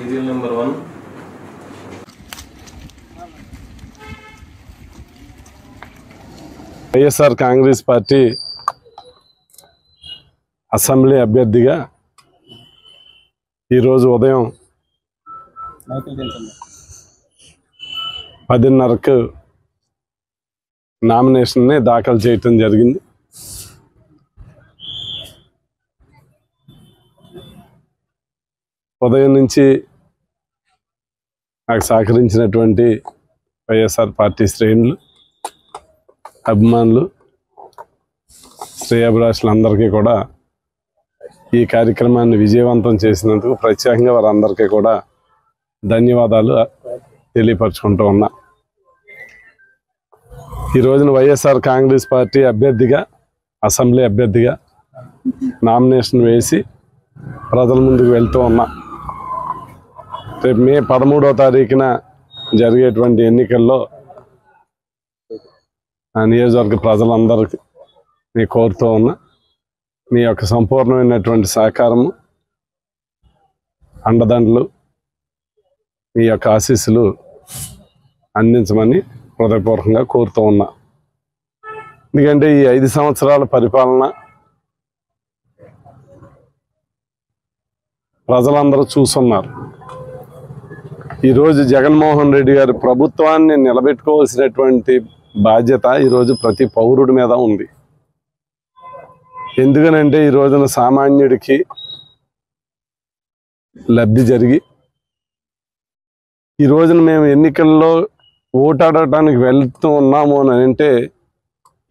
Serial number 1 YSR Congress party assembly అభ్యర్థిగా ఈరోజు ఉదయం 10:30కు నామినేషన్ని దాఖలు చేయటం జరిగింది. ఉదయం నుంచి నాకు సహకరించినటువంటి వైఎస్ఆర్ పార్టీ శ్రేణులు, అభిమానులు, శ్రేయాభిలాషులందరికీ కూడా ఈ కార్యక్రమాన్ని విజయవంతం చేసినందుకు ప్రత్యేకంగా వారందరికీ కూడా ధన్యవాదాలు తెలియపరచుకుంటూ ఉన్నా. ఈ రోజున వైఎస్ఆర్ కాంగ్రెస్ పార్టీ అభ్యర్థిగా, అసెంబ్లీ అభ్యర్థిగా నామినేషన్ వేసి ప్రజల ముందుకు వెళ్తూ ఉన్నా. రేపు మే 13వ తారీఖున జరిగేటువంటి ఎన్నికల్లో ఆ నియోజకవర్గ ప్రజలందరికీ నేను కోరుతూ ఉన్నా, మీ యొక్క సంపూర్ణమైనటువంటి సహకారము, అండదండలు, మీ యొక్క ఆశీస్సులు అందించమని హృదయపూర్వకంగా కోరుతూ ఉన్నా. ఎందుకంటే ఈ 5 సంవత్సరాల పరిపాలన ప్రజలందరూ చూస్తున్నారు. ఈరోజు జగన్మోహన్ రెడ్డి గారి ప్రభుత్వాన్ని నిలబెట్టుకోవాల్సినటువంటి బాధ్యత ఈరోజు ప్రతి పౌరుడి మీద ఉంది. ఎందుకనంటే ఈ రోజున సామాన్యుడికి లబ్ధి జరిగి, ఈ రోజున మేము ఎన్నికల్లో ఓటాడటానికి వెళ్తూ ఉన్నాము అని అంటే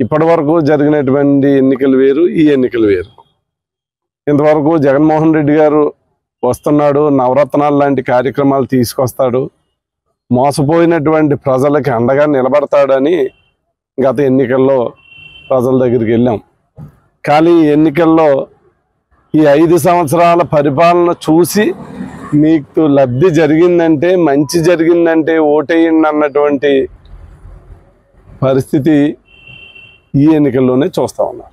ఇప్పటి వరకు జరిగినటువంటి ఎన్నికలు వేరు, ఈ ఎన్నికలు వేరు. ఇంతవరకు జగన్మోహన్ రెడ్డి గారు వస్తున్నాడు, నవరత్నాలు లాంటి కార్యక్రమాలు తీసుకొస్తాడు, మోసపోయినటువంటి ప్రజలకి అండగా నిలబడతాడని గత ఎన్నికల్లో ప్రజల దగ్గరికి వెళ్ళాం. కానీ ఈ ఎన్నికల్లో ఈ 5 సంవత్సరాల పరిపాలన చూసి మీకు లబ్ధి జరిగిందంటే, మంచి జరిగిందంటే ఓటేయండి అన్నటువంటి పరిస్థితి ఈ ఎన్నికల్లోనే చూస్తా ఉన్నాం.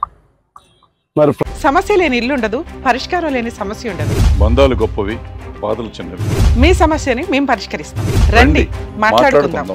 మరి సమస్య లేని ఇల్లు ఉండదు, పరిష్కారం లేని సమస్య ఉండదు. బంధాలు గొప్పవి, బాధలు చిన్నవి. మీ సమస్యని మేము పరిష్కరిస్తాం. రండి, మాట్లాడుకుందాం.